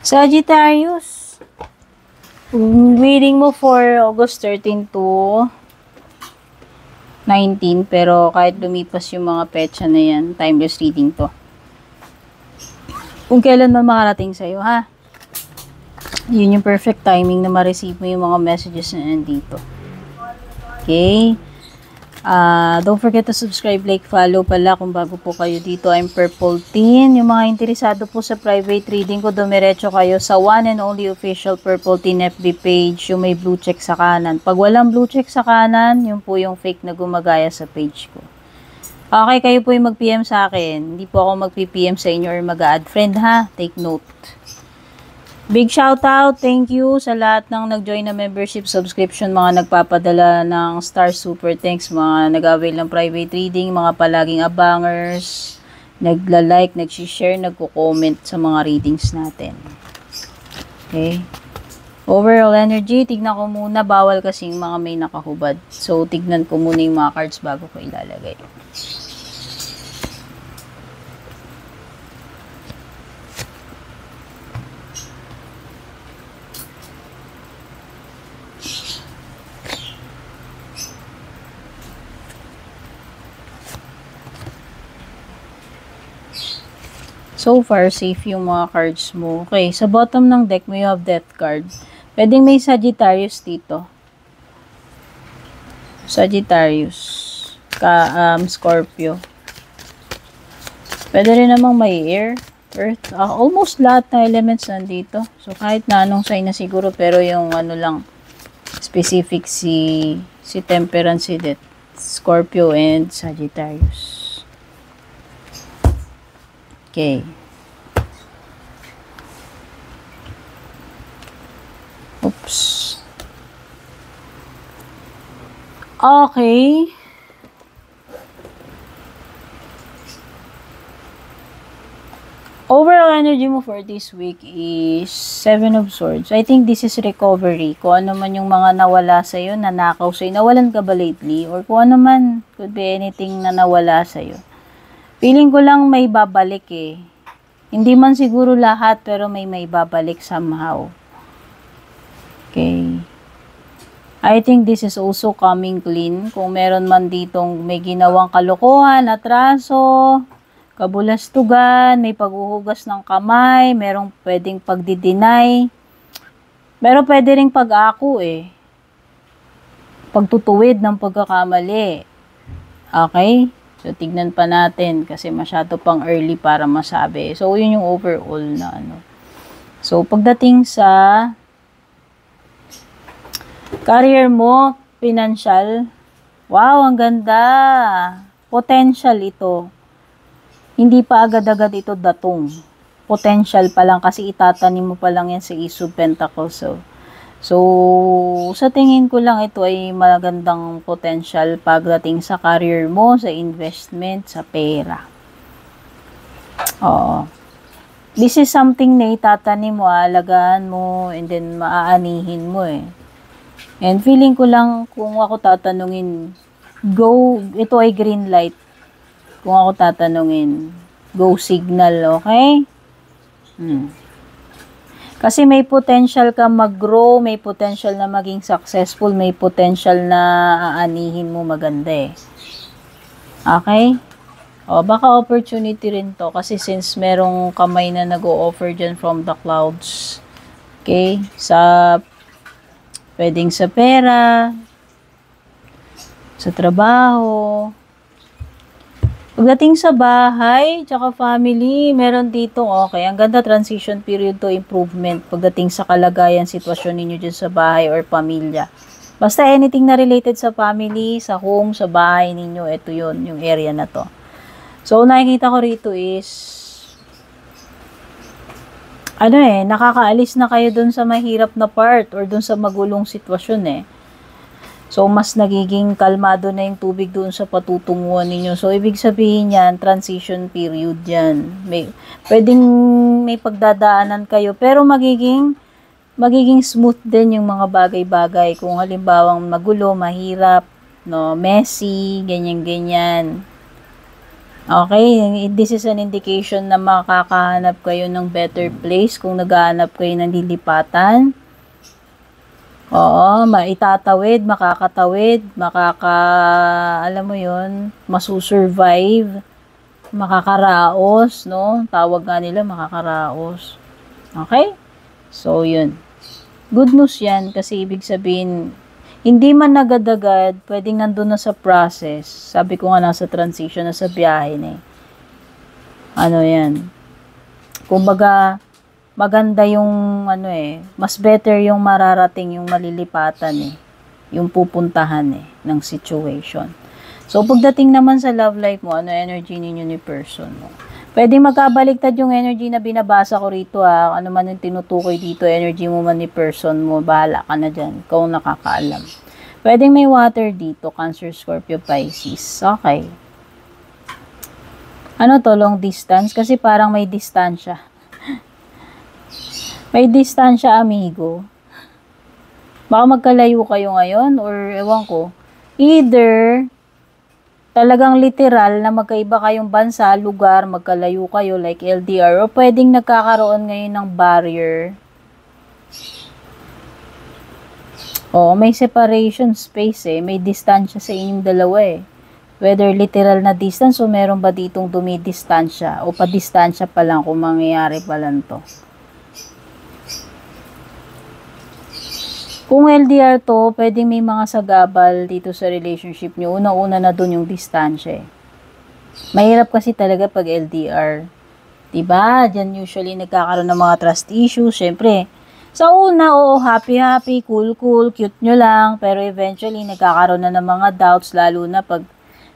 Sagittarius, reading mo for August 13 to 19, pero kahit lumipas yung mga petsa na yan, timeless reading to. Kung kailan man makarating sa'yo, ha? Yun yung perfect timing na ma-receive mo yung mga messages na nandito. Okay? Don't forget to subscribe, like, follow pala kung bago po kayo dito. I'm Purple Teen. Yung mga interesado po sa private reading ko, dumiretso kayo sa one and only official Purple Teen FB page, yung may blue check sa kanan. Pag walang blue check sa kanan, yun po yung fake na gumagaya sa page ko. Okay, kayo po yung mag-PM sa akin. Hindi po ako mag-PM sa inyo or mag-add friend, ha? Take note. Big shout out, thank you sa lahat ng nag-join na membership subscription, mga nagpapadala ng Star Super Thanks, mga nag-avail ng private reading, mga palaging abangers, nagla-like, nag-share, nagko-comment sa mga readings natin. Okay. Overall energy, tignan ko muna, bawal kasing mga may nakahubad. So, tignan ko muna yung mga cards bago ko ilalagay. So far, safe yung mga cards mo. Okay, sa bottom ng deck mo, you have Death card. Pwedeng may Sagittarius dito. Sagittarius. Scorpio. Pwede rin namang may air, earth. Almost lahat ng elements nandito. So, kahit na anong sign na siguro, pero yung ano lang, specific si Temperance, si Death, Scorpio, and Sagittarius. Okay. Oops. Okay. Overall energy mo for this week is 7 of Swords. I think this is recovery. Kung ano man yung mga nawala sa'yo, nanakaw sa'yo, nawalan ka ba lately? Or kung ano man, could be anything na nawala sa'yo. Feeling ko lang may babalik eh. Hindi man siguro lahat, pero may babalik somehow. Okay. I think this is also coming clean. Kung meron man ditong may ginawang kalokohan, atraso, kabulastugan, may paghuhugas ng kamay, merong pwedeng pagdi-deny. Pero pwede ring pag-ako eh. Pagtutuwid ng pagkakamali. Okay? So, tignan pa natin kasi masyado pang early para masabi. So, yun yung overall na ano. So, pagdating sa career mo, financial, wow, ang ganda. Potential ito. Hindi pa agad-agad ito datong. Potential pa lang kasi itatanim mo pa lang yan sa Ace of Pentacles. So, sa tingin ko lang ito ay magandang potential pagdating sa career mo, sa investment, sa pera. Oo. This is something na itatanim mo, alagaan mo, and then maaanihin mo eh. And feeling ko lang kung ako tatanungin, go, ito ay green light. Kung ako tatanungin, go signal, okay? Kasi may potential ka mag-grow, may potential na maging successful, may potential na aanihin mo maganda eh. Okay? O, baka opportunity rin to kasi since merong kamay na nag-o-offer dyan from the clouds. Okay? Pwedeng sa pera, sa trabaho. Pagdating sa bahay, tsaka family, meron dito, okay, ang ganda transition period to improvement pagdating sa kalagayan, sitwasyon ninyo dyan sa bahay or pamilya. Basta anything na related sa family, sa home, sa bahay ninyo, ito yun, yung area na to. So, nakikita ko rito is, nakakaalis na kayo dun sa mahirap na part or dun sa magulong sitwasyon eh. So, mas nagiging kalmado na yung tubig doon sa patutunguhan ninyo. So, ibig sabihin yan, transition period yan. Pwedeng may pagdadaanan kayo, pero magiging smooth din yung mga bagay-bagay. Kung halimbawang magulo, mahirap, no, messy, ganyan-ganyan. Okay, this is an indication na makakahanap kayo ng better place kung naghahanap kayo ng lilipatan. Oo, maitatawid, makakatawid, alam mo yun, masusurvive, makakaraos, no? Tawag nga nila, makakaraos. Okay? So, yun. Good news yan kasi ibig sabihin, hindi man agad-agad, pwedeng nandun na sa process. Sabi ko nga nasa transition na sa biyahe na eh. Ano yan. Kumbaga, maganda yung mas better yung mararating yung malilipatan eh. Yung pupuntahan eh, ng situation. So, pagdating naman sa love life mo, ano energy ninyo ni person mo? Pwedeng magkabaliktad yung energy na binabasa ko rito ha. Ano man yung tinutukoy dito, energy mo man ni person mo, bahala ka na dyan. Ikaw nakakaalam. Pwedeng may water dito, Cancer, Scorpio, Pisces. Okay. Ano to, long distance? Kasi parang may distansya. May distansya, amigo. Baka magkalayo kayo ngayon or ewan ko. Either talagang literal na magkaiba kayong bansa, lugar, magkalayo kayo like LDR, o pwedeng nagkakaroon ngayon ng barrier. Oo, may separation space eh, may distansya sa inyong dalawa eh. Whether literal na distance o meron ba ditong dumidistansya o pa-distansya pa lang kung mangyayari pa lang to. Kung LDR to, pwedeng may mga sagabal dito sa relationship nyo. Una-una na dun yung distansya eh. Mahirap kasi talaga pag LDR. Diba? Diyan usually nagkakaroon ng mga trust issues. Siyempre, sa una, oo, happy-happy, cool-cool, cute nyo lang. Pero eventually, nagkakaroon na ng mga doubts, lalo na pag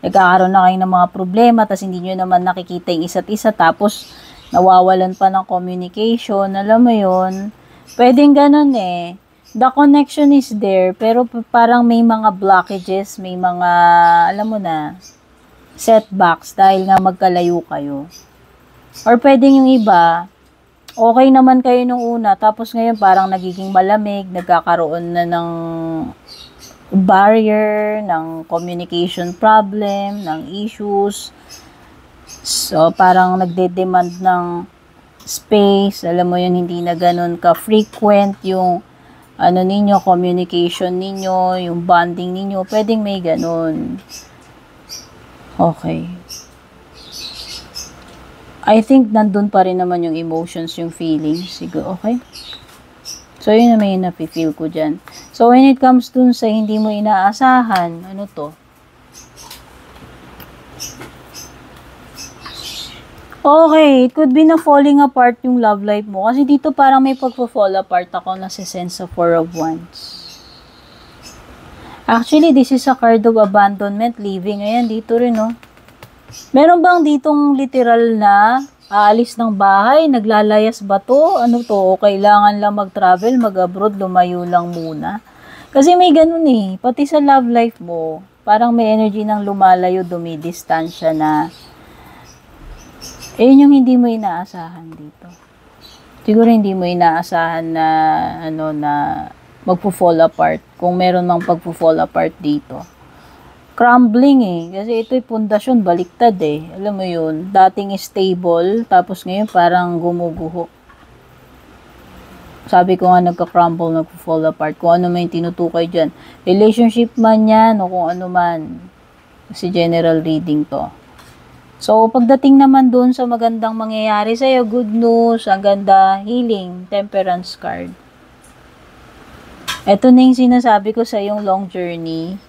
nagkakaroon na kayo ng mga problema, tapos hindi nyo naman nakikita yung isa't isa, tapos nawawalan pa ng communication, alam mo yun. Pwedeng ganun eh. The connection is there, pero parang may mga blockages, may mga, alam mo na, setbacks dahil nga magkalayo kayo. Or pwedeng yung iba, okay naman kayo nung una, tapos ngayon parang nagiging malamig, nagkakaroon na ng barrier, ng communication problem, ng issues. So, parang nagde-demand ng space, alam mo yun, hindi na ganun ka-frequent yung ninyo, communication ninyo, yung bonding ninyo, pwedeng may ganun. Okay. I think nandun pa rin naman yung emotions, yung feelings. Siguro, okay? So, yun naman yung nafe-feel ko dyan. So, when it comes dun sa hindi mo inaasahan, ano to? Okay, it could be na falling apart yung love life mo. Kasi dito parang may pagpo-fall apart ako na si sense of Four of Wands. Actually, this is a card of abandonment, leaving. Ayan, dito rin, no? Meron bang ditong literal na aalis ng bahay, naglalayas ba to? Ano to? O kailangan lang mag-travel, mag-abroad, lumayo lang muna? Kasi may ganun eh. Pati sa love life mo, parang may energy ng lumalayo, dumidistansya na. Yun yung hindi mo inaasahan dito. Siguro hindi mo inaasahan na na magpo-fall apart. Kung meron mang pagpo-fall apart dito. Crumbling eh. Kasi ito'y pundasyon, baliktad eh. Alam mo yun, dating stable, tapos ngayon parang gumuguho. Sabi ko nga nagka-crumble, nagpo-fall apart. Kung ano man yung tinutukoy dyan. Relationship man yan, o kung ano man. Kasi general reading to. So, pagdating naman dun sa magandang mangyayari sa'yo, good news, ang ganda, healing, temperance card. Ito na yung sinasabi ko sa yung long journey.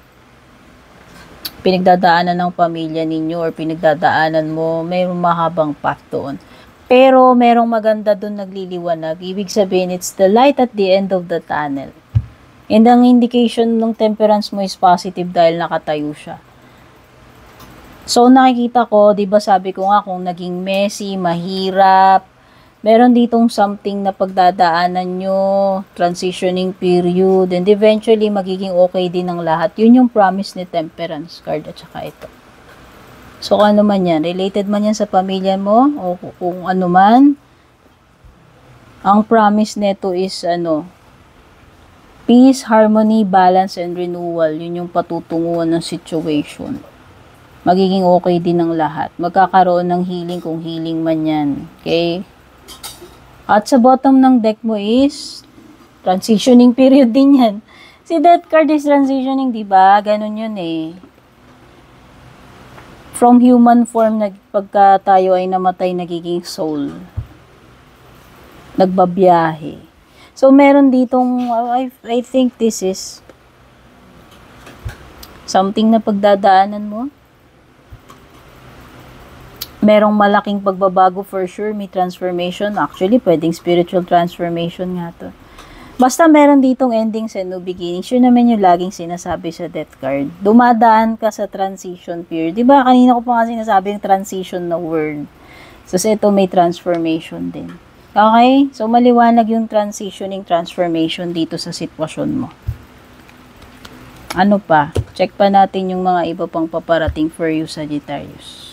Pinagdadaanan ng pamilya ninyo or pinagdadaanan mo, mayroong mahabang path doon. Pero, merong maganda dun nagliliwanag. Ibig sabihin, it's the light at the end of the tunnel. And ang indication ng temperance mo is positive dahil nakatayo siya. So, nakikita ko, di ba sabi ko nga kung naging messy, mahirap, meron ditong something na pagdadaanan nyo, transitioning period, and eventually magiging okay din ang lahat. Yun yung promise ni Temperance card at saka ito. So, kung ano man yan, related man yan sa pamilya mo, o kung ano man, ang promise nito is peace, harmony, balance, and renewal. Yun yung patutunguhan ng situation. Magiging okay din ang lahat. Magkakaroon ng healing kung healing man yan. Okay? At sa bottom ng deck mo is transitioning period din yan. Si Death card is transitioning, di ba? Ganun yun eh. From human form, pagka tayo ay namatay, nagiging soul. Nagbabiyahe. So, meron ditong, I think this is something na pagdadaanan mo. Merong malaking pagbabago for sure, may transformation. Actually, pwedeng spiritual transformation nga to. Basta meron ditong endings and new beginnings. Yun naman yung laging sinasabi sa Death card. Dumadaan ka sa transition period. Diba, kanina ko pa nga sinasabi yung transition na word. So, ito may transformation din. Okay? So, maliwanag yung transitioning transformation dito sa sitwasyon mo. Ano pa? Check pa natin yung mga iba pang paparating for you, Sagittarius.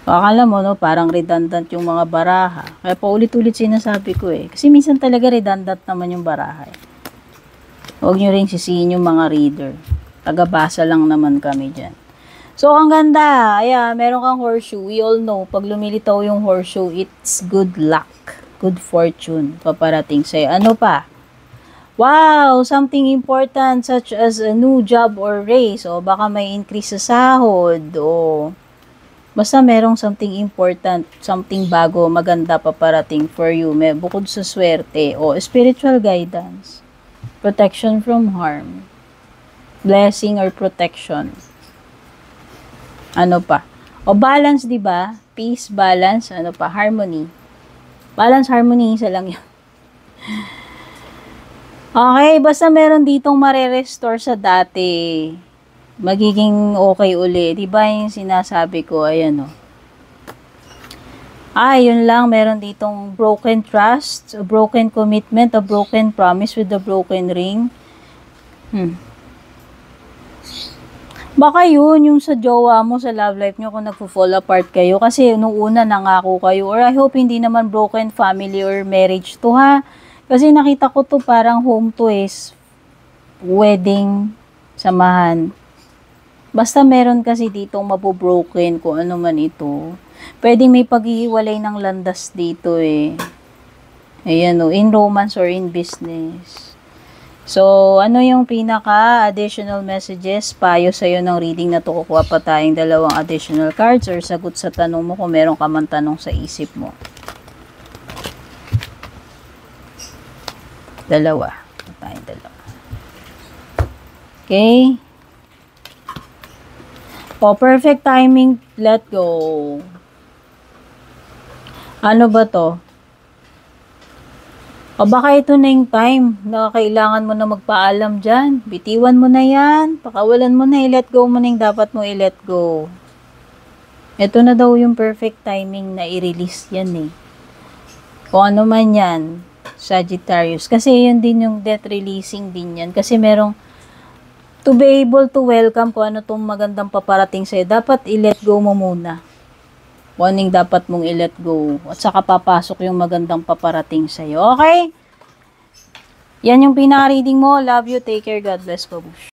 Akala mo, no, parang redundant yung mga baraha. Kaya paulit-ulit sinasabi ko eh. Kasi minsan talaga redundant naman yung baraha eh. Huwag nyo rin sisihin yung mga reader. Tagabasa lang naman kami dyan. So, ang ganda. Ayan, meron kang horseshoe. We all know, pag lumilitaw yung horseshoe, it's good luck. Good fortune. Paparating sa'yo. Ano pa? Wow! Something important such as a new job or raise. O baka may increase sa sahod. O basta merong something important, something bago, maganda paparating for you. May bukod sa swerte o spiritual guidance, protection from harm, blessing or protection. Ano pa? O balance, di ba? Peace, balance, ano pa? Harmony. Balance, harmony, isa lang yun. Okay, basta meron ditong mare-restore sa dati. Magiging okay uli. Diba yung sinasabi ko? Ayan o. Yun lang. Meron ditong broken trust, a broken commitment, a broken promise with a broken ring. Baka yun, yung sa jowa mo, sa love life nyo, kung nagpo-fall apart kayo. Kasi nung una, nangako kayo. Or I hope hindi naman broken family or marriage to, ha? Kasi nakita ko to parang home to is wedding, samahan. Basta meron kasi ditong mabobroken kung ano man ito. Pwedeng may paghihiwalay ng landas dito eh. Ayan o, in romance or in business. So, ano yung pinaka additional messages? Payo sa'yo ng reading na to. Kukuha pa tayong 2 additional cards or sagot sa tanong mo kung meron ka man tanong sa isip mo. 2. Tayong 2. Okay? O, perfect timing, let go. Ano ba to? O, baka ito na yung time na kailangan mo na magpaalam dyan. Bitiwan mo na yan. Pakawalan mo na, i-let go mo na yung dapat mo i-let go. Ito na daw yung perfect timing na i-release yan eh. Kung ano man yan, Sagittarius. Kasi yun din yung death releasing din yan. Kasi merong to be able to welcome kung ano itong magandang paparating sa'yo, dapat i-let go mo muna. Kung anong dapat mong i-let go. At saka papasok yung magandang paparating sa'yo. Okay? Yan yung pinaka-reading mo. Love you. Take care. God bless. Babush.